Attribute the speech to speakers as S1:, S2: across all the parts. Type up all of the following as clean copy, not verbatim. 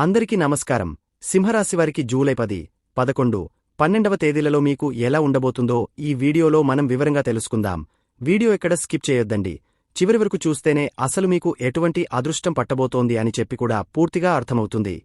S1: అందరికీ నమస్కారం. సింహరాశివారికి జూలై 10, 11, 12వ తేదీలలో మీకు ఎలా ఉండబోతుందో ఈ వీడియోలో మనం వివరంగా తెలుసుకుందాం. వీడియో ఎక్కడ స్కిప్ చేయొద్దండి. చివరి వరకు చూస్తేనే అసలు మీకు ఎటువంటి అదృష్టం పట్టబోతోంది అని చెప్పి కూడా పూర్తిగా అర్థమవుతుంది.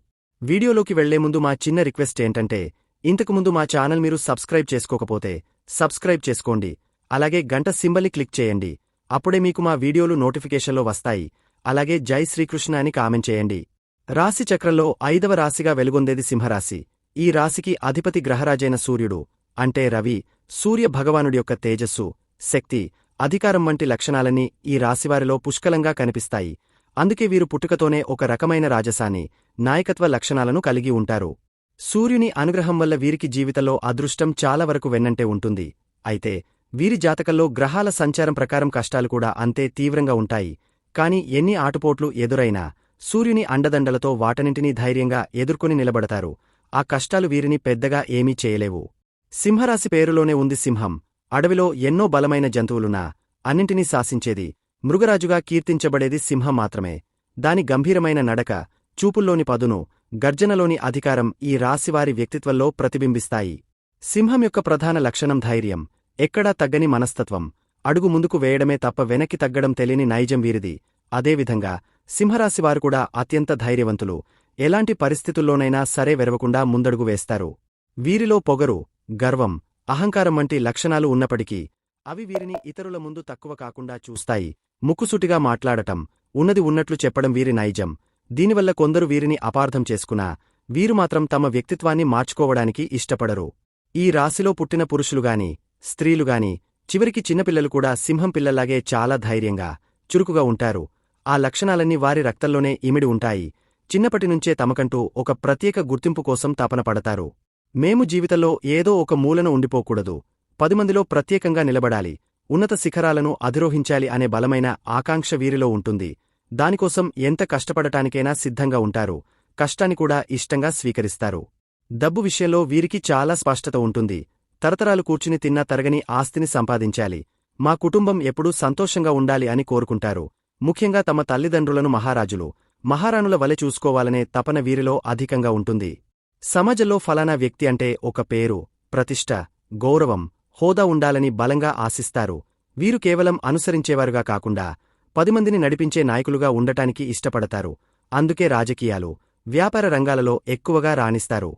S1: వీడియోలోకి వెళ్లే ముందు మా చిన్న రిక్వెస్ట్ ఏంటంటే, ఇంతకుముందు మా ఛానల్ మీరు సబ్స్క్రైబ్ చేసుకోకపోతే సబ్స్క్రైబ్ చేసుకోండి. అలాగే గంట సింబల్ని క్లిక్ చేయండి. అప్పుడే మీకు మా వీడియోలు నోటిఫికేషన్లో వస్తాయి. అలాగే జై శ్రీకృష్ణ అని కామెంట్ చేయండి. రాశి చక్రంలో 5వ రాశిగా వెలుగొందేది సింహరాశి. ఈ రాశికి అధిపతి గ్రహరాజైన సూర్యుడు, అంటే రవి. సూర్య భగవానుడి యొక్క తేజస్సు, శక్తి, అధికారం వంటి లక్షణాలన్నీ ఈ రాశివారిలో పుష్కలంగా కనిపిస్తాయి. అందుకే వీరు పుట్టుకతోనే ఒక రకమైన రాజసాని, నాయకత్వ లక్షణాలను కలిగి ఉంటారు. సూర్యుని అనుగ్రహం వల్ల వీరికి జీవితంలో అదృష్టం చాలా వరకు వెన్నంటే ఉంటుంది. అయితే వీరి జాతకంలో గ్రహాల సంచారం ప్రకారం కష్టాలు కూడా అంతే తీవ్రంగా ఉంటాయి. కాని ఎన్ని ఆటుపోట్లు ఎదురైనా సూర్యుని అండదండలతో వాటన్నింటినీ ధైర్యంగా ఎదుర్కొని నిలబడతారు. ఆ కష్టాలు వీరిని పెద్దగా ఏమీ చేయలేవు. సింహరాశి పేరులోనే ఉంది సింహం. అడవిలో ఎన్నో బలమైన జంతువులున్నా అన్నింటినీ శాసించేది, మృగరాజుగా కీర్తించబడేది సింహం మాత్రమే. దాని గంభీరమైన నడక, చూపుల్లోని పదును, గర్జనలోని అధికారం ఈ రాశివారి వ్యక్తిత్వంలో ప్రతిబింబిస్తాయి. సింహం యొక్క ప్రధాన లక్షణం ధైర్యం, ఎక్కడా తగ్గని మనస్తత్వం. అడుగు ముందుకు వేయడమే తప్ప వెనక్కి తగ్గడం తెలియని నైజం వీరిది. అదేవిధంగా సింహరాశివారు కూడా అత్యంత ధైర్యవంతులు. ఎలాంటి పరిస్థితుల్లోనైనా సరే వెరవకుండా ముందడుగు వేస్తారు. వీరిలో పొగరు, గర్వం, అహంకారం వంటి లక్షణాలు ఉన్నప్పటికీ అవి వీరిని ఇతరుల ముందు తక్కువ కాకుండా చూస్తాయి. ముక్కుసూటిగా మాట్లాడటం, ఉన్నది ఉన్నట్లు చెప్పడం వీరి నైజం. దీనివల్ల కొందరు వీరిని అపార్థం చేసుకున్నా వీరు మాత్రం తమ వ్యక్తిత్వాన్ని మార్చుకోవడానికి ఇష్టపడరు. ఈ రాశిలో పుట్టిన పురుషులుగాని, స్త్రీలుగాని, చివరికి చిన్నపిల్లలు కూడా సింహం పిల్లల్లాగే చాలా ధైర్యంగా, చురుకుగా ఉంటారు. ఆ లక్షణాలన్నీ వారి రక్తంలోనే ఇమిడి ఉంటాయి. చిన్నప్పటినుంచే తమకంటూ ఒక ప్రత్యేక గుర్తింపు కోసం తపన పడతారు. మేము జీవితంలో ఏదో ఒక మూలను ఉండిపోకూడదు, 10 మందిలో ప్రత్యేకంగా నిలబడాలి, ఉన్నత శిఖరాలను అధిరోహించాలి అనే బలమైన ఆకాంక్ష వీరిలో ఉంటుంది. దానికోసం ఎంత కష్టపడటానికైనా సిద్ధంగా ఉంటారు. కష్టాన్ని కూడా ఇష్టంగా స్వీకరిస్తారు. డబ్బు విషయంలో వీరికి చాలా స్పష్టత ఉంటుంది. తరతరాలు కూర్చుని తిన్నా తరగని ఆస్తిని సంపాదించాలి, మా కుటుంబం ఎప్పుడూ సంతోషంగా ఉండాలి అని కోరుకుంటారు. ముఖ్యంగా తమ తల్లిదండ్రులను మహారాజులు, మహారాణుల వలె చూసుకోవాలనే తపన వీరిలో అధికంగా ఉంటుంది. సమాజంలో ఫలానా వ్యక్తి అంటే ఒక పేరు, ప్రతిష్ట, గౌరవం, హోదా ఉండాలని బలంగా ఆశిస్తారు. వీరు కేవలం అనుసరించేవారుగా కాకుండా 10 మందిని నడిపించే నాయకులుగా ఉండటానికి ఇష్టపడతారు. అందుకే రాజకీయాలు, వ్యాపార రంగాలలో ఎక్కువగా రాణిస్తారు.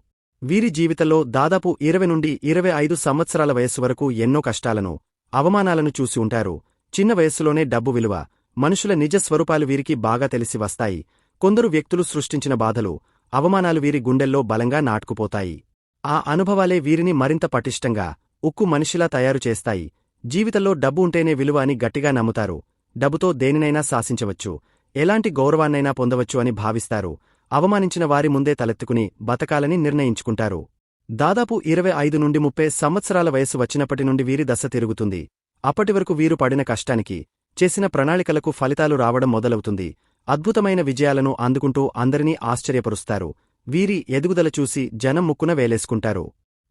S1: వీరి జీవితంలో దాదాపు 20 నుండి 25 సంవత్సరాల వయస్సు వరకు ఎన్నో కష్టాలను, అవమానాలను చూసి ఉంటారు. చిన్న వయస్సులోనే డబ్బు విలువ, మనుషుల నిజ స్వరూపాలు వీరికి బాగా తెలిసి వస్తాయి. కొందరు వ్యక్తులు సృష్టించిన బాధలు, అవమానాలు వీరి గుండెల్లో బలంగా నాటుకుపోతాయి. ఆ అనుభవాలే వీరిని మరింత పటిష్టంగా, ఉక్కు మనిషిలా తయారు చేస్తాయి. జీవితంలో డబ్బు ఉంటేనే విలువ అని గట్టిగా నమ్ముతారు. డబ్బుతో దేనినైనా శాసించవచ్చు, ఎలాంటి గౌరవాన్నైనా పొందవచ్చు అని భావిస్తారు. అవమానించిన వారి ముందే తలెత్తుకుని బతకాలని నిర్ణయించుకుంటారు. దాదాపు 25 నుండి 30 సంవత్సరాల వయస్సు వచ్చినప్పటి నుండి వీరి దశ తిరుగుతుంది. అప్పటివరకు వీరు పడిన కష్టానికి, చేసిన ప్రణాళికలకు ఫలితాలు రావడం మొదలవుతుంది. అద్భుతమైన విజయాలను అందుకుంటూ అందరినీ ఆశ్చర్యపరుస్తారు. వీరి ఎదుగుదల చూసి జనం ముక్కున వేలేసుకుంటారు.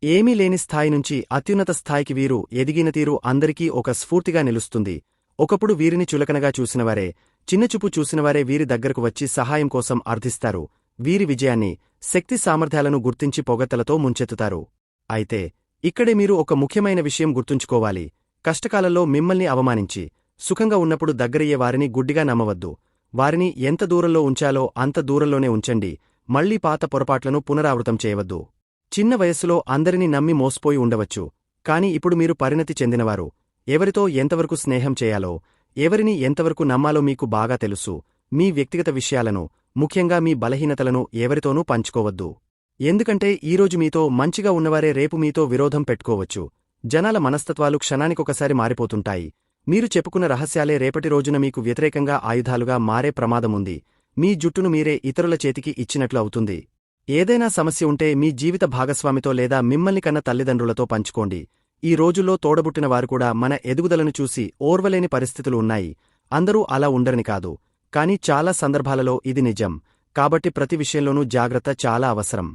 S1: ఏమీ లేని స్థాయి నుంచి అత్యున్నత స్థాయికి వీరు ఎదిగిన తీరు అందరికీ ఒక స్ఫూర్తిగా నిలుస్తుంది. ఒకప్పుడు వీరిని చులకనగా చూసినవారే, చిన్నచూపు చూసినవారే వీరి దగ్గరకు వచ్చి సహాయం కోసం అర్థిస్తారు. వీరి విజయాన్ని, శక్తి సామర్థ్యాలను గుర్తించి పొగడ్తలతో ముంచెత్తుతారు. అయితే ఇక్కడే మీరు ఒక ముఖ్యమైన విషయం గుర్తుంచుకోవాలి. కష్టకాలంలో మిమ్మల్ని అవమానించి సుఖంగా ఉన్నప్పుడు దగ్గరయ్యే వారిని గుడ్డిగా నమ్మవద్దు. వారిని ఎంత దూరంలో ఉంచాలో అంత దూరంలోనే ఉంచండి. మళ్లీ పాత పొరపాట్లను పునరావృతం చేయవద్దు. చిన్న వయస్సులో అందరినీ నమ్మి మోసపోయి ఉండవచ్చు. కాని ఇప్పుడు మీరు పరిణతి చెందినవారు. ఎవరితో ఎంతవరకు స్నేహం చేయాలో, ఎవరిని ఎంతవరకు నమ్మాలో మీకు బాగా తెలుసు. మీ వ్యక్తిగత విషయాలను, ముఖ్యంగా మీ బలహీనతలను ఎవరితోనూ పంచుకోవద్దు. ఎందుకంటే ఈరోజు మీతో మంచిగా ఉన్నవారే రేపు మీతో విరోధం పెట్టుకోవచ్చు. జనాల మనస్తత్వాలు క్షణానికొకసారి మారిపోతుంటాయి. మీరు చెప్పుకున్న రహస్యాలే రేపటి రోజున మీకు వ్యతిరేకంగా ఆయుధాలుగా మారే ప్రమాదముంది. మీ జుట్టును మీరే ఇతరుల చేతికి ఇచ్చినట్లు అవుతుంది. ఏదైనా సమస్య ఉంటే మీ జీవిత భాగస్వామితో లేదా మిమ్మల్ని కన్న తల్లిదండ్రులతో పంచుకోండి. ఈ రోజుల్లో తోడబుట్టిన వారు కూడా మన ఎదుగుదలను చూసి ఓర్వలేని పరిస్థితులు ఉన్నాయి. అందరూ అలా ఉండరని కాదు, కాని చాలా సందర్భాలలో ఇది నిజం. కాబట్టి ప్రతి విషయంలోనూ జాగ్రత్త చాలా అవసరం.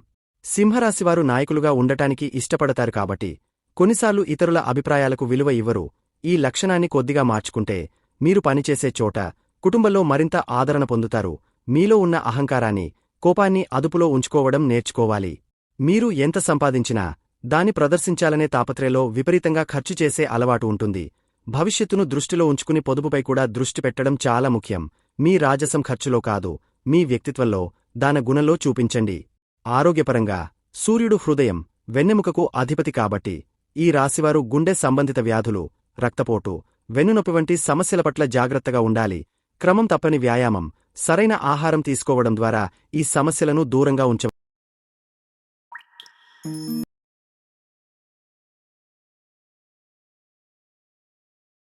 S1: సింహరాశివారు నాయకులుగా ఉండటానికి ఇష్టపడతారు కాబట్టి కొన్నిసార్లు ఇతరుల అభిప్రాయాలకు విలువ ఇవ్వరు. ఈ లక్షణాన్ని కొద్దిగా మార్చుకుంటే మీరు పనిచేసే చోట, కుటుంబంలో మరింత ఆదరణ పొందుతారు. మీలో ఉన్న అహంకారాన్ని, కోపాన్ని అదుపులో ఉంచుకోవడం నేర్చుకోవాలి. మీరు ఎంత సంపాదించినా దాని ప్రదర్శించాలనే తాపత్రయంలో విపరీతంగా ఖర్చు చేసే అలవాటు ఉంటుంది. భవిష్యత్తును దృష్టిలో ఉంచుకుని పొదుపుపై కూడా దృష్టి పెట్టడం చాలా ముఖ్యం. మీ రాజసం ఖర్చులో కాదు, మీ వ్యక్తిత్వంలో, దాని గుణంలో చూపించండి. ఆరోగ్యపరంగా సూర్యుడు హృదయం, వెన్నెముకకు అధిపతి కాబట్టి ఈ రాశివారు గుండె సంబంధిత వ్యాధులు, రక్తపోటు, వెన్నునొప్పి వంటి సమస్యల పట్ల జాగ్రత్తగా ఉండాలి. క్రమం తప్పని వ్యాయామం, సరైన ఆహారం తీసుకోవడం ద్వారా ఈ సమస్యలను దూరంగా ఉంచవచ్చు.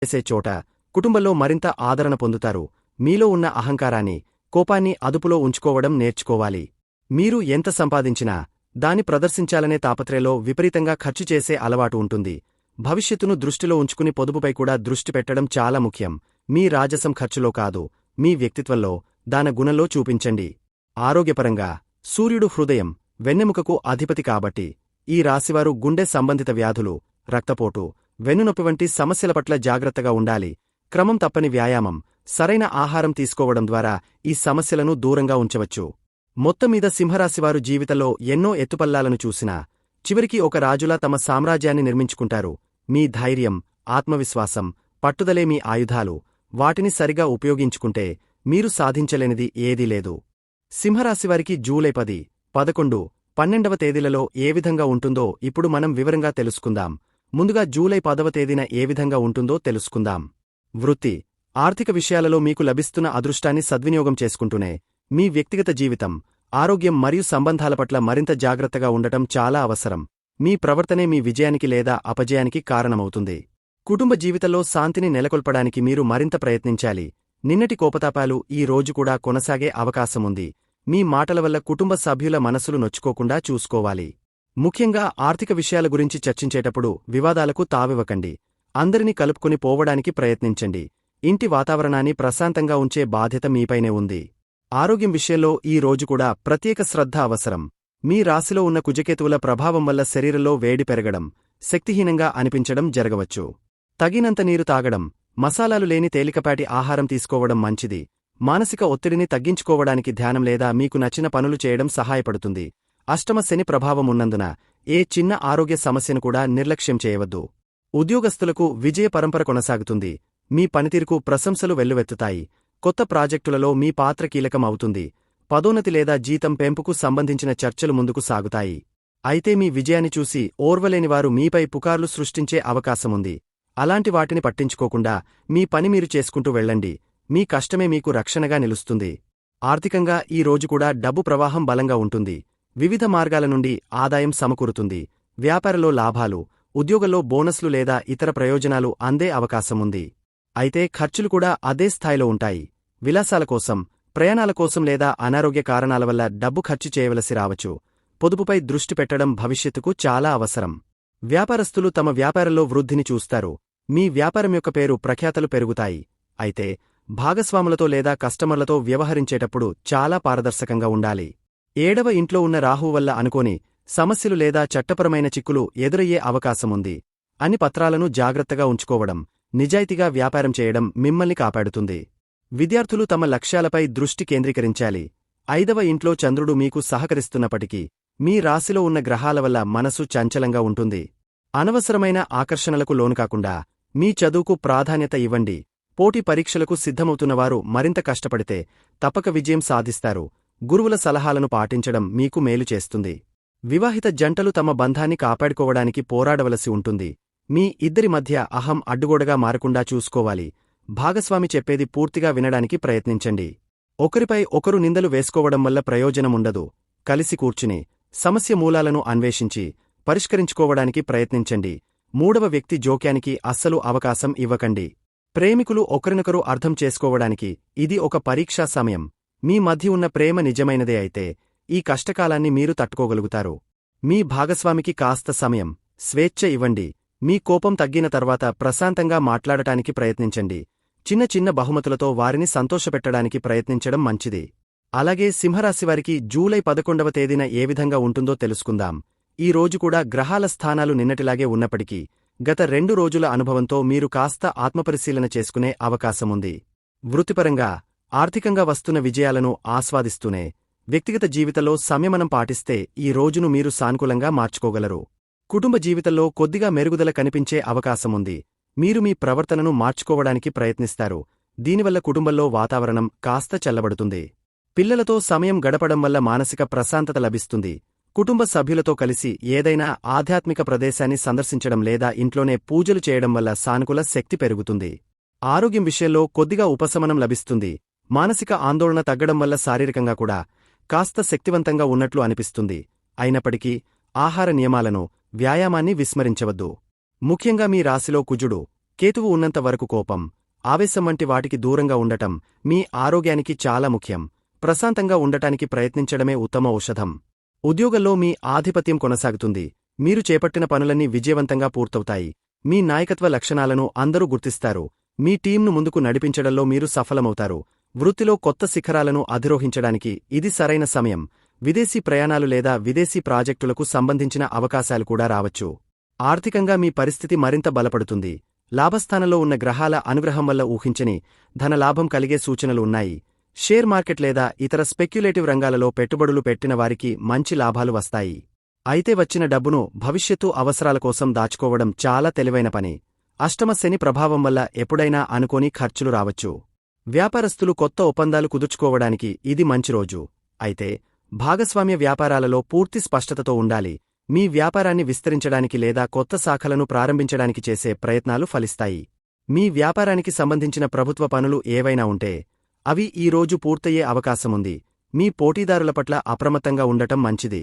S1: చేసే చోట కుటుంబంలో మరింత ఆదరణ పొందుతారు. మీలో ఉన్న అహంకారాన్ని, కోపాన్ని అదుపులో ఉంచుకోవడం నేర్చుకోవాలి. మీరు ఎంత సంపాదించినా దాని ప్రదర్శించాలనే తాపత్రయంలో విపరీతంగా ఖర్చు చేసే అలవాటు ఉంటుంది. భవిష్యత్తును దృష్టిలో ఉంచుకుని పొదుపుపై కూడా దృష్టి పెట్టడం చాలా ముఖ్యం. మీ రాజసం ఖర్చులో కాదు, మీ వ్యక్తిత్వంలో, దాని గుణంలో చూపించండి. ఆరోగ్యపరంగా సూర్యుడు హృదయం, వెన్నెముకకు అధిపతి కాబట్టి ఈ రాశివారు గుండె సంబంధిత వ్యాధులు, రక్తపోటు, వెన్నునొప్పి వంటి సమస్యల పట్ల జాగ్రత్తగా ఉండాలి. క్రమం తప్పని వ్యాయామం, సరైన ఆహారం తీసుకోవడం ద్వారా ఈ సమస్యలను దూరంగా ఉంచవచ్చు. మొత్తమీద సింహరాశివారు జీవితంలో ఎన్నో ఎత్తుపల్లాలను చూసినా చివరికి ఒక రాజులా తమ సామ్రాజ్యాన్ని నిర్మించుకుంటారు. మీ ధైర్యం, ఆత్మవిశ్వాసం, పట్టుదలే మీ ఆయుధాలు. వాటిని సరిగా ఉపయోగించుకుంటే మీరు సాధించలేనిది ఏదీ లేదు. సింహరాశివారికి జూలై 10, 11, 12వ తేదీలలో ఏ విధంగా ఉంటుందో ఇప్పుడు మనం వివరంగా తెలుసుకుందాం. ముందుగా జూలై 10వ తేదీన ఏ విధంగా ఉంటుందో తెలుసుకుందాం. వృత్తి, ఆర్థిక విషయాలలో మీకు లభిస్తున్న అదృష్టాన్ని సద్వినియోగం చేసుకుంటూనే మీ వ్యక్తిగత జీవితం, ఆరోగ్యం మరియు సంబంధాల పట్ల మరింత జాగ్రత్తగా ఉండటం చాలా అవసరం. మీ ప్రవర్తనే మీ విజయానికి లేదా అపజయానికి కారణమవుతుంది. కుటుంబ జీవితంలో శాంతిని నెలకొల్పడానికి మీరు మరింత ప్రయత్నించాలి. నిన్నటి కోపతాపాలు ఈ రోజు కూడా కొనసాగే అవకాశముంది. మీ మాటల వల్ల కుటుంబ సభ్యుల మనసులు నొచ్చుకోకుండా చూసుకోవాలి. ముఖ్యంగా ఆర్థిక విషయాల గురించి చర్చించేటప్పుడు వివాదాలకు తావివ్వకండి. అందరినీ కలుపుకొని పోవడానికి ప్రయత్నించండి. ఇంటి వాతావరణాన్ని ప్రశాంతంగా ఉంచే బాధ్యత మీపైనే ఉంది. ఆరోగ్యం విషయంలో ఈ రోజు కూడా ప్రత్యేక శ్రద్ధ అవసరం. మీ రాశిలో ఉన్న కుజకేతువుల ప్రభావం వల్ల శరీరంలో వేడి పెరగడం, శక్తిహీనంగా అనిపించడం జరగవచ్చు. తగినంత నీరు తాగడం, మసాలాలు లేని తేలికపాటి ఆహారం తీసుకోవడం మంచిది. మానసిక ఒత్తిడిని తగ్గించుకోవడానికి ధ్యానం లేదా మీకు నచ్చిన పనులు చేయడం సహాయపడుతుంది. అష్టమ శని ప్రభావం ఉన్నందున ఏ చిన్న ఆరోగ్య సమస్యను కూడా నిర్లక్ష్యం చేయవద్దు. ఉద్యోగస్తులకు విజయ పరంపర కొనసాగుతుంది. మీ పనితీరుకు ప్రశంసలు వెల్లువెత్తుతాయి. కొత్త ప్రాజెక్టులలో మీ పాత్ర కీలకం అవుతుంది. పదోన్నతి లేదా జీతం పెంపుకు సంబంధించిన చర్చలు ముందుకు సాగుతాయి. అయితే మీ విజయాన్ని చూసి ఓర్వలేనివారు మీపై పుకార్లు సృష్టించే అవకాశముంది. అలాంటి వాటిని పట్టించుకోకుండా మీ పని మీరు చేసుకుంటూ వెళ్ళండి. మీ కష్టమే మీకు రక్షణగా నిలుస్తుంది. ఆర్థికంగా ఈ రోజు కూడా డబ్బు ప్రవాహం బలంగా ఉంటుంది. వివిధ మార్గాల నుండి ఆదాయం సమకూరుతుంది. వ్యాపారంలో లాభాలు, ఉద్యోగంలో బోనస్లు లేదా ఇతర ప్రయోజనాలు అందే అవకాశముంది. అయితే ఖర్చులు కూడా అదే స్థాయిలో ఉంటాయి. విలాసాల కోసం, ప్రయాణాల కోసం లేదా అనారోగ్య కారణాల వల్ల డబ్బు ఖర్చు చేయవలసి రావచ్చు. పొదుపుపై దృష్టి పెట్టడం భవిష్యత్తుకు చాలా అవసరం. వ్యాపారస్తులు తమ వ్యాపారంలో వృద్ధిని చూస్తారు. మీ వ్యాపారం యొక్క పేరు ప్రఖ్యాతలు పెరుగుతాయి. అయితే భాగస్వాములతో లేదా కస్టమర్లతో వ్యవహరించేటప్పుడు చాలా పారదర్శకంగా ఉండాలి. 7వ ఇంట్లో ఉన్న రాహువు వల్ల అనుకోని సమస్యలు లేదా చట్టపరమైన చిక్కులు ఎదురయ్యే అవకాశముంది. అన్ని పత్రాలను జాగ్రత్తగా ఉంచుకోవడం, నిజాయితీగా వ్యాపారం చేయడం మిమ్మల్ని కాపాడుతుంది. విద్యార్థులు తమ లక్ష్యాలపై దృష్టి కేంద్రీకరించాలి. 5వ ఇంట్లో చంద్రుడు మీకు సహకరిస్తున్నప్పటికీ మీ రాశిలో ఉన్న గ్రహాల వల్ల మనసు చంచలంగా ఉంటుంది. అనవసరమైన ఆకర్షణలకు లోనుకాకుండా మీ చదువుకు ప్రాధాన్యత ఇవ్వండి. పోటీ పరీక్షలకు సిద్ధమవుతున్నవారు మరింత కష్టపడితే తప్పక విజయం సాధిస్తారు. గురువుల సలహాలను పాటించడం మీకు మేలు చేస్తుంది. వివాహిత జంటలు తమ బంధాన్ని కాపాడుకోవడానికి పోరాడవలసి ఉంటుంది. మీ ఇద్దరి మధ్య అహం అడ్డుగోడగా మారకుండా చూసుకోవాలి. భాగస్వామి చెప్పేది పూర్తిగా వినడానికి ప్రయత్నించండి. ఒకరిపై ఒకరు నిందలు వేసుకోవడం వల్ల ప్రయోజనముండదు. కలిసి కూర్చుని సమస్య మూలాలను అన్వేషించి పరిష్కరించుకోవడానికి ప్రయత్నించండి. 3వ వ్యక్తి జోక్యానికి అస్సలు అవకాశం ఇవ్వకండి. ప్రేమికులు ఒకరినొకరు అర్థం చేసుకోవడానికి ఇది ఒక పరీక్షా సమయం. మీ మధ్య ఉన్న ప్రేమ నిజమైనదే అయితే ఈ కష్టకాలాన్ని మీరు తట్టుకోగలుగుతారు. మీ భాగస్వామికి కాస్త సమయం, స్వేచ్ఛ ఇవ్వండి. మీ కోపం తగ్గిన తర్వాత ప్రశాంతంగా మాట్లాడటానికి ప్రయత్నించండి. చిన్న చిన్న బహుమతులతో వారిని సంతోషపెట్టడానికి ప్రయత్నించడం మంచిది. అలాగే సింహరాశివారికి జూలై 11వ తేదీన ఏ విధంగా ఉంటుందో తెలుసుకుందాం. ఈ రోజు కూడా గ్రహాల స్థానాలు నిన్నటిలాగే ఉన్నప్పటికీ గత 2 రోజుల అనుభవంతో మీరు కాస్త ఆత్మపరిశీలన చేసుకునే అవకాశముంది. వృత్తిపరంగా, ఆర్థికంగా వస్తున్న విజయాలను ఆస్వాదిస్తూనే వ్యక్తిగత జీవితంలో సంయమనం పాటిస్తే ఈ రోజును మీరు సానుకూలంగా మార్చుకోగలరు. కుటుంబ జీవితంలో కొద్దిగా మెరుగుదల కనిపించే అవకాశముంది. మీరు మీ ప్రవర్తనను మార్చుకోవడానికి ప్రయత్నిస్తారు. దీనివల్ల కుటుంబంలో వాతావరణం కాస్త చల్లబడుతుంది. పిల్లలతో సమయం గడపడం వల్ల మానసిక ప్రశాంతత లభిస్తుంది. కుటుంబ సభ్యులతో కలిసి ఏదైనా ఆధ్యాత్మిక ప్రదేశాన్ని సందర్శించడం లేదా ఇంట్లోనే పూజలు చేయడం వల్ల సానుకూల శక్తి పెరుగుతుంది. ఆరోగ్యం విషయంలో కొద్దిగా ఉపశమనం లభిస్తుంది. మానసిక ఆందోళన తగ్గడం వల్ల శారీరకంగా కూడా కాస్త శక్తివంతంగా ఉన్నట్లు అనిపిస్తుంది. అయినప్పటికీ ఆహార నియమాలను, వ్యాయామాన్ని విస్మరించవద్దు. ముఖ్యంగా మీ రాశిలో కుజుడు, కేతువు ఉన్నంత వరకు కోపం, ఆవేశం వంటి వాటికి దూరంగా ఉండటం మీ ఆరోగ్యానికి చాలా ముఖ్యం. ప్రశాంతంగా ఉండటానికి ప్రయత్నించడమే ఉత్తమ ఔషధం. ఉద్యోగంలో మీ ఆధిపత్యం కొనసాగుతుంది. మీరు చేపట్టిన పనులన్నీ విజయవంతంగా పూర్తవుతాయి. మీ నాయకత్వ లక్షణాలను అందరూ గుర్తిస్తారు. మీ టీంను ముందుకు నడిపించడంలో మీరు సఫలమవుతారు. వృత్తిలో కొత్త శిఖరాలను అధిరోహించడానికి ఇది సరైన సమయం. విదేశీ ప్రయాణాలు లేదా విదేశీ ప్రాజెక్టులకు సంబంధించిన అవకాశాలు కూడా రావచ్చు. ఆర్థికంగా మీ పరిస్థితి మరింత బలపడుతుంది. లాభస్థానంలో ఉన్న గ్రహాల అనుగ్రహం వల్ల ఊహించని ధనలాభం కలిగే సూచనలు ఉన్నాయి. షేర్ మార్కెట్ లేదా ఇతర స్పెక్యులేటివ్ రంగాలలో పెట్టుబడులు పెట్టిన వారికి మంచి లాభాలు వస్తాయి. అయితే వచ్చిన డబ్బును భవిష్యత్తు అవసరాల కోసం దాచుకోవడం చాలా తెలివైన పని. అష్టమ శని ప్రభావం వల్ల ఎప్పుడైనా అనుకోని ఖర్చులు రావచ్చు. వ్యాపారస్తులు కొత్త ఒప్పందాలు కుదుర్చుకోవడానికి ఇది మంచి రోజు. అయితే భాగస్వామ్య వ్యాపారాలలో పూర్తి స్పష్టతతో ఉండాలి. మీ వ్యాపారాన్ని విస్తరించడానికి లేదా కొత్త శాఖలను ప్రారంభించడానికి చేసే ప్రయత్నాలు ఫలిస్తాయి. మీ వ్యాపారానికి సంబంధించిన ప్రభుత్వ పనులు ఏవైనా ఉంటే అవి ఈ రోజు పూర్తయ్యే అవకాశముంది. మీ పోటీదారుల పట్ల అప్రమత్తంగా ఉండటం మంచిది.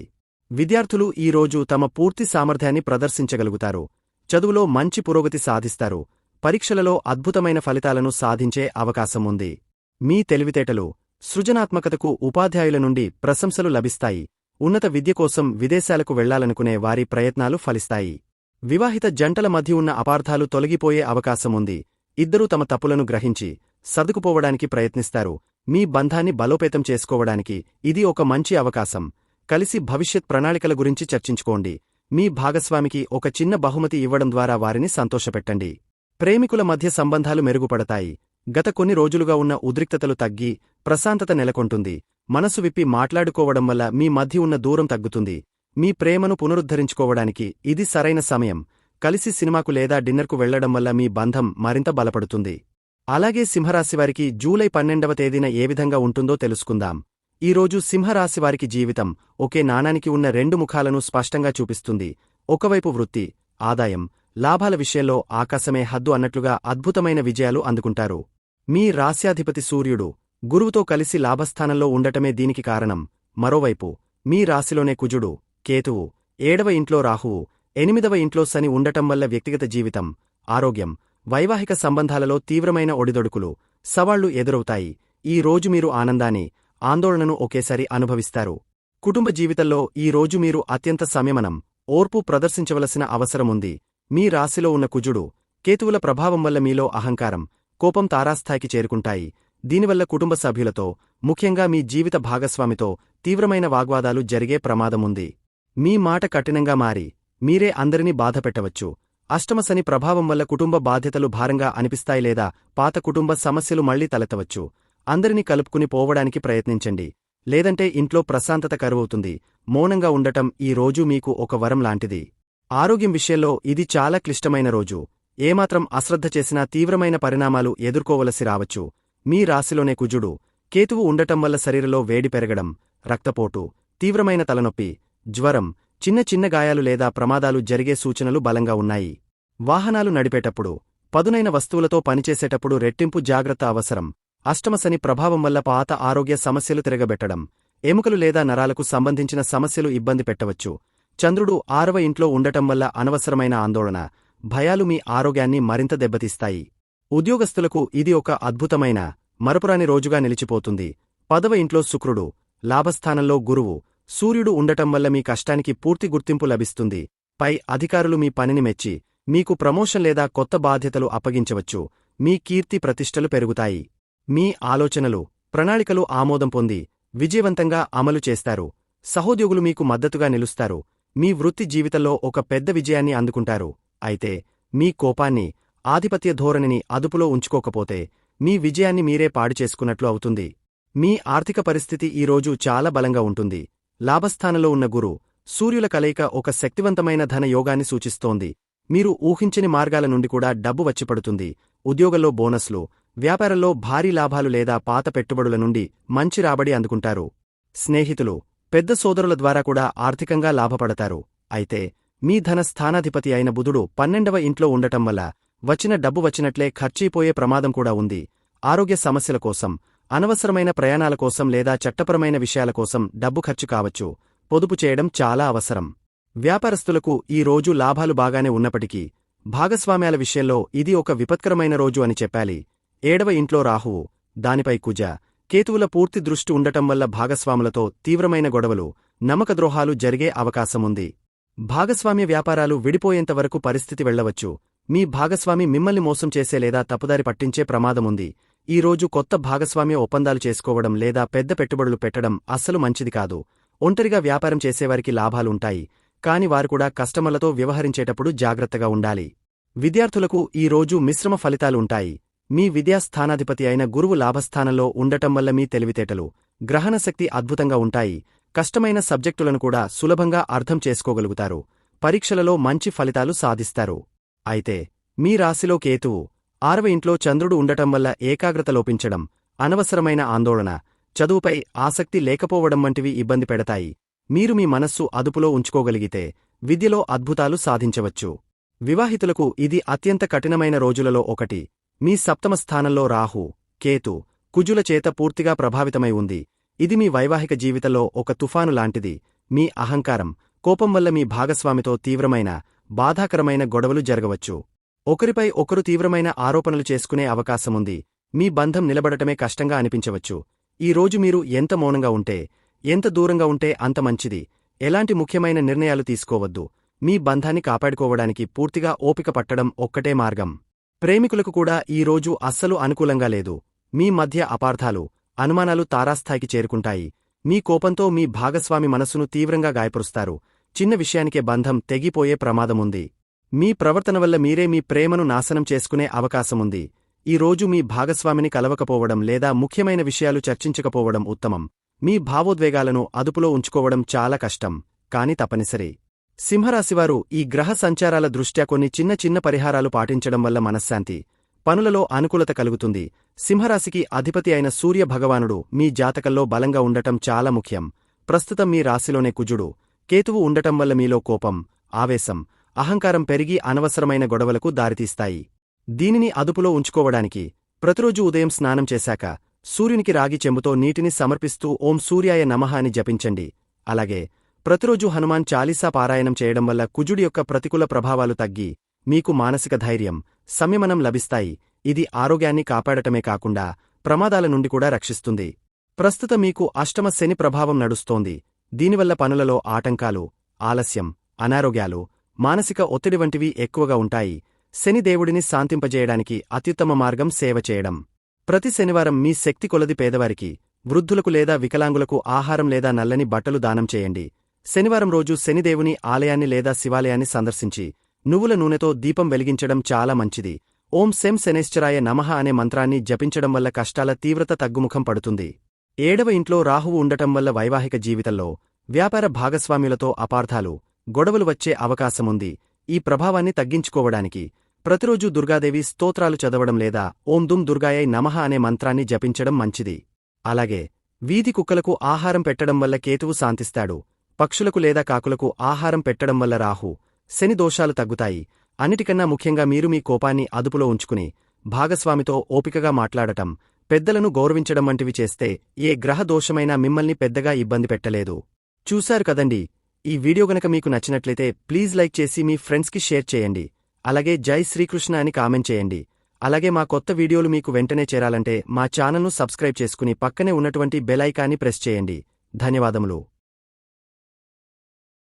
S1: విద్యార్థులు ఈ రోజు తమ పూర్తి సామర్థ్యాన్ని ప్రదర్శించగలుగుతారు. చదువులో మంచి పురోగతి సాధిస్తారు. పరీక్షలలో అద్భుతమైన ఫలితాలను సాధించే అవకాశం ఉంది. మీ తెలివితేటలు, సృజనాత్మకతకు ఉపాధ్యాయుల నుండి ప్రశంసలు లభిస్తాయి. ఉన్నత విద్య కోసం విదేశాలకు వెళ్లాలనుకునే వారి ప్రయత్నాలు ఫలిస్తాయి. వివాహిత జంటల మధ్య ఉన్న అపార్థాలు తొలగిపోయే అవకాశం ఉంది. ఇద్దరూ తమ తప్పులను గ్రహించి సర్దుకుపోవడానికి ప్రయత్నిస్తారు. మీ బంధాన్ని బలోపేతం చేసుకోవడానికి ఇది ఒక మంచి అవకాశం. కలిసి భవిష్యత్ ప్రణాళికల గురించి చర్చించుకోండి. మీ భాగస్వామికి ఒక చిన్న బహుమతి ఇవ్వడం ద్వారా వారిని సంతోషపెట్టండి. ప్రేమికుల మధ్య సంబంధాలు మెరుగుపడతాయి. గత కొన్ని రోజులుగా ఉన్న ఉద్రిక్తతలు తగ్గి ప్రశాంతత నెలకొంటుంది. మనసు విప్పి మాట్లాడుకోవడం వల్ల మీ మధ్య ఉన్న దూరం తగ్గుతుంది. మీ ప్రేమను పునరుద్ధరించుకోవడానికి ఇది సరైన సమయం. కలిసి సినిమాకు లేదా డిన్నర్కు వెళ్లడం వల్ల మీ బంధం మరింత బలపడుతుంది. అలాగే సింహరాశివారికి జూలై 12వ తేదీన ఏ విధంగా ఉంటుందో తెలుసుకుందాం. ఈరోజు సింహరాశివారికి జీవితం ఒకే నాణానికి ఉన్న రెండు ముఖాలను స్పష్టంగా చూపిస్తుంది. ఒకవైపు వృత్తి, ఆదాయం, లాభాల విషయంలో ఆకాశమే హద్దు అన్నట్లుగా అద్భుతమైన విజయాలు అందుకుంటారు. మీ రాశ్యాధిపతి సూర్యుడు, గురువుతో కలిసి లాభస్థానంలో ఉండటమే దీనికి కారణం. మరోవైపు మీ రాశిలోనే కుజుడు, కేతువు, 7వ ఇంట్లో రాహువు, 8వ ఇంట్లో శని ఉండటం వల్ల వ్యక్తిగత జీవితం, ఆరోగ్యం, వైవాహిక సంబంధాలలో తీవ్రమైన ఒడిదొడుకులు, సవాళ్లు ఎదురవుతాయి. ఈ రోజు మీరు ఆనందాన్ని, ఆందోళనను ఒకేసారి అనుభవిస్తారు. కుటుంబ జీవితంలో ఈ రోజు మీరు అత్యంత సంయమనం, ఓర్పు ప్రదర్శించవలసిన అవసరముంది. మీ రాశిలో ఉన్న కుజుడు, కేతువుల ప్రభావం వల్ల మీలో అహంకారం, కోపం తారాస్థాయికి చేరుకుంటాయి. దీనివల్ల కుటుంబ సభ్యులతో, ముఖ్యంగా మీ జీవిత భాగస్వామితో తీవ్రమైన వాగ్వాదాలు జరిగే ప్రమాదముంది. మీ మాట కఠినంగా మారి మీరే అందరినీ బాధపెట్టవచ్చు. అష్టమశని ప్రభావం వల్ల కుటుంబ బాధ్యతలు భారంగా అనిపిస్తాయి లేదా పాత కుటుంబ సమస్యలు మళ్లీ తలెత్తవచ్చు. అందరినీ కలుపుకుని పోవడానికి ప్రయత్నించండి. లేదంటే ఇంట్లో ప్రశాంతత కరువవుతుంది. మౌనంగా ఉండటం ఈ రోజు మీకు ఒక వరం లాంటిది. ఆరోగ్యం విషయంలో ఇది చాలా క్లిష్టమైన రోజు. ఏమాత్రం అశ్రద్ధ చేసినా తీవ్రమైన పరిణామాలు ఎదుర్కోవలసి రావచ్చు. మీ రాశిలోనే కుజుడు, కేతువు ఉండటం వల్ల శరీరంలో వేడి పెరగడం, రక్తపోటు, తీవ్రమైన తలనొప్పి, జ్వరం, చిన్న చిన్న గాయాలు లేదా ప్రమాదాలు జరిగే సూచనలు బలంగా ఉన్నాయి. వాహనాలు నడిపేటప్పుడు, పదునైన వస్తువులతో పనిచేసేటప్పుడు రెట్టింపు జాగ్రత్త అవసరం. అష్టమశని ప్రభావం వల్ల పాత ఆరోగ్య సమస్యలు తిరగబెట్టడం, ఎముకలు లేదా నరాలకు సంబంధించిన సమస్యలు ఇబ్బంది పెట్టవచ్చు. చంద్రుడు 6వ ఇంట్లో ఉండటం వల్ల అనవసరమైన ఆందోళన, భయాలు మీ ఆరోగ్యాన్ని మరింత దెబ్బతీస్తాయి. ఉద్యోగస్తులకు ఇది ఒక అద్భుతమైన, మరపురాని రోజుగా నిలిచిపోతుంది. 10వ ఇంట్లో శుక్రుడు, లాభస్థానంలో గురువు, సూర్యుడు ఉండటం వల్ల మీ కష్టానికి పూర్తి గుర్తింపు లభిస్తుంది. పై అధికారులు మీ పనిని మెచ్చి మీకు ప్రమోషన్ లేదా కొత్త బాధ్యతలు అప్పగించవచ్చు. మీ కీర్తి ప్రతిష్టలు పెరుగుతాయి. మీ ఆలోచనలు, ప్రణాళికలు ఆమోదం పొంది విజయవంతంగా అమలు చేస్తారు. సహోద్యోగులు మీకు మద్దతుగా నిలుస్తారు. మీ వృత్తి జీవితంలో ఒక పెద్ద విజయాన్ని అందుకుంటారు. అయితే మీ కోపాన్ని, ఆధిపత్య ధోరణిని అదుపులో ఉంచుకోకపోతే మీ విజయాన్ని మీరే పాడు చేసుకున్నట్లు అవుతుంది. మీ ఆర్థిక పరిస్థితి ఈరోజు చాలా బలంగా ఉంటుంది. లాభస్థానంలో ఉన్న గురు, సూర్యుల కలయిక ఒక శక్తివంతమైన ధన యోగాన్ని సూచిస్తోంది. మీరు ఊహించని మార్గాల నుండి కూడా డబ్బు వచ్చిపడుతుంది. ఉద్యోగంలో బోనస్లు, వ్యాపారంలో భారీ లాభాలు లేదా పాత పెట్టుబడుల నుండి మంచి రాబడి అందుకుంటారు. స్నేహితులు, పెద్ద సోదరుల ద్వారా కూడా ఆర్థికంగా లాభపడతారు. అయితే మీ ధన స్థానాధిపతి అయిన బుధుడు 12వ ఇంట్లో ఉండటం వల్ల వచ్చిన డబ్బు వచ్చినట్లే ఖర్చయిపోయే ప్రమాదం కూడా ఉంది. ఆరోగ్య సమస్యల కోసం, అనవసరమైన ప్రయాణాల కోసం లేదా చట్టపరమైన విషయాల కోసం డబ్బు ఖర్చు కావచ్చు. పొదుపు చేయడం చాలా అవసరం. వ్యాపారస్తులకు ఈ రోజు లాభాలు బాగానే ఉన్నప్పటికీ భాగస్వామ్యాల విషయంలో ఇది ఒక విపత్కరమైన రోజు అని చెప్పాలి. 7వ ఇంట్లో రాహువు, దానిపై కుజ, కేతువుల పూర్తి దృష్టి ఉండటం వల్ల భాగస్వాములతో తీవ్రమైన గొడవలు, నమ్మకద్రోహాలు జరిగే అవకాశముంది. భాగస్వామ్య వ్యాపారాలు విడిపోయేంతవరకు పరిస్థితి వెళ్లవచ్చు. మీ భాగస్వామి మిమ్మల్ని మోసం చేసే లేదా తప్పుదారి పట్టించే ప్రమాదముంది. ఈ రోజు కొత్త భాగస్వామ్య ఒప్పందాలు చేసుకోవడం లేదా పెద్ద పెట్టుబడులు పెట్టడం అస్సలు మంచిది కాదు. ఒంటరిగా వ్యాపారం చేసేవారికి లాభాలుంటాయి, కాని వారు కూడా కస్టమర్లతో వ్యవహరించేటప్పుడు జాగ్రత్తగా ఉండాలి. విద్యార్థులకు ఈ రోజు మిశ్రమ ఫలితాలుంటాయి. మీ విద్యాస్థానాధిపతి అయిన గురువు లాభస్థానంలో ఉండటం వల్ల మీ తెలివితేటలు, గ్రహణశక్తి అద్భుతంగా ఉంటాయి. కష్టమైన సబ్జెక్టులను కూడా సులభంగా అర్థం చేసుకోగలుగుతారు. పరీక్షలలో మంచి ఫలితాలు సాధిస్తారు. అయితే మీ రాశిలో కేతువు, 6వ ఇంట్లో చంద్రుడు ఉండటం వల్ల ఏకాగ్రత లోపించడం, అనవసరమైన ఆందోళన, చదువుపై ఆసక్తి లేకపోవడం వంటివి ఇబ్బంది పెడతాయి. మీరు మీ మనస్సు అదుపులో ఉంచుకోగలిగితే విద్యలో అద్భుతాలు సాధించవచ్చు. వివాహితులకు ఇది అత్యంత కఠినమైన రోజులలో ఒకటి. మీ 7వ స్థానంలో రాహు, కేతు, కుజుల చేత పూర్తిగా ప్రభావితమై ఉంది. ఇది మీ వైవాహిక జీవితంలో ఒక తుఫాను లాంటిది. మీ అహంకారం, కోపం వల్ల మీ భాగస్వామితో తీవ్రమైన, బాధాకరమైన గొడవలు జరగవచ్చు. ఒకరిపై ఒకరు తీవ్రమైన ఆరోపణలు చేసుకునే అవకాశముంది. మీ బంధం నిలబడటమే కష్టంగా అనిపించవచ్చు. ఈ రోజు మీరు ఎంత మౌనంగా ఉంటే, ఎంత దూరంగా ఉంటే అంత మంచిది. ఎలాంటి ముఖ్యమైన నిర్ణయాలు తీసుకోవద్దు. మీ బంధాన్ని కాపాడుకోవడానికి పూర్తిగా ఓపిక పట్టడం ఒక్కటే మార్గం. ప్రేమికులకు కూడా ఈ రోజు అస్సలు అనుకూలంగా లేదు. మీ మధ్య అపార్థాలు, అనుమానాలు తారాస్థాయికి చేరుకుంటాయి. మీ కోపంతో మీ భాగస్వామి మనసును తీవ్రంగా గాయపరుస్తారు. చిన్న విషయానికే బంధం తెగిపోయే ప్రమాదముంది. మీ ప్రవర్తన వల్ల మీరే మీ ప్రేమను నాశనం చేసుకునే అవకాశముంది. ఈ రోజు మీ భాగస్వామిని కలవకపోవడం లేదా ముఖ్యమైన విషయాలు చర్చించకపోవడం ఉత్తమం. మీ భావోద్వేగాలను అదుపులో ఉంచుకోవడం చాలా కష్టం, కాని తప్పనిసరి. సింహరాశివారు ఈ గ్రహ సంచారాల దృష్ట్యా కొన్ని చిన్న చిన్న పరిహారాలు పాటించడం వల్ల మనశ్శాంతి, పనులలో అనుకూలత కలుగుతుంది. సింహరాశికి అధిపతి అయిన సూర్య భగవానుడు మీ జాతకంలో బలంగా ఉండటం చాలా ముఖ్యం. ప్రస్తుతం మీ రాశిలోనే కుజుడు, కేతువు ఉండటం వల్ల మీలో కోపం, ఆవేశం, అహంకారం పెరిగి అనవసరమైన గొడవలకు దారితీస్తాయి. దీనిని అదుపులో ఉంచుకోవడానికి ప్రతిరోజు ఉదయం స్నానం చేశాక సూర్యునికి రాగి చెంబుతో నీటిని సమర్పిస్తూ ఓం సూర్యాయ నమః అని జపించండి. అలాగే ప్రతిరోజు హనుమాన్ చాలీసా పారాయణం చేయడం వల్ల కుజుడి యొక్క ప్రతికూల ప్రభావాలు తగ్గి మీకు మానసిక ధైర్యం, సంయమనం లభిస్తాయి. ఇది ఆరోగ్యాన్ని కాపాడటమే కాకుండా ప్రమాదాల నుండి కూడా రక్షిస్తుంది. ప్రస్తుత మీకు అష్టమ శని ప్రభావం నడుస్తోంది. దీనివల్ల పనులలో ఆటంకాలు, ఆలస్యం, అనారోగ్యాలు, మానసిక ఒత్తిడి వంటివి ఎక్కువగా ఉంటాయి. శని దేవుడిని శాంతింపజేయడానికి అత్యుత్తమ మార్గం సేవ చేయడం. ప్రతి శనివారం మీ శక్తి కొలది పేదవారికి, వృద్ధులకు లేదా వికలాంగులకు ఆహారం లేదా నల్లని బట్టలు దానం చేయండి. శనివారం రోజు శనిదేవుని ఆలయాన్ని లేదా శివాలయాన్ని సందర్శించి నువ్వుల నూనెతో దీపం వెలిగించడం చాలా మంచిది. ఓం శం శనేశ్చరాయ నమః అనే మంత్రాన్ని జపించడం వల్ల కష్టాల తీవ్రత తగ్గుముఖం పడుతుంది. 7వ ఇంట్లో రాహువు ఉండటం వల్ల వైవాహిక జీవితంలో, వ్యాపార భాగస్వామ్యులతో అపార్థాలు, గొడవలు వచ్చే అవకాశముంది. ఈ ప్రభావాన్ని తగ్గించుకోవడానికి ప్రతిరోజు దుర్గాదేవి స్తోత్రాలు చదవడం లేదా ఓం దుం దుర్గాయై నమః అనే మంత్రాన్ని జపించడం మంచిది. అలాగే వీధి కుక్కలకు ఆహారం పెట్టడం వల్ల కేతువు శాంతిస్తాడు. పక్షులకు లేదా కాకులకు ఆహారం పెట్టడం వల్ల రాహు, శని దోషాలు తగ్గుతాయి. అన్నిటికన్నా ముఖ్యంగా మీరు మీ కోపాన్ని అదుపులో ఉంచుకుని భాగస్వామితో ఓపికగా మాట్లాడటం, పెద్దలను గౌరవించడం వంటివి చేస్తే ఏ గ్రహ దోషమైనా మిమ్మల్ని పెద్దగా ఇబ్బంది పెట్టలేదు. చూశారు కదండి. ఈ వీడియో గనక మీకు నచ్చినట్లయితే ప్లీజ్ లైక్ చేసి మీ ఫ్రెండ్స్కి షేర్ చేయండి. అలాగే జై శ్రీకృష్ణ అని కామెంట్ చేయండి. అలాగే మా కొత్త వీడియోలు మీకు వెంటనే చేరాలంటే మా ఛానల్ను సబ్స్క్రైబ్ చేసుకుని పక్కనే ఉన్నటువంటి బెల్ ఐకాన్ని ప్రెస్ చేయండి. ధన్యవాదములు.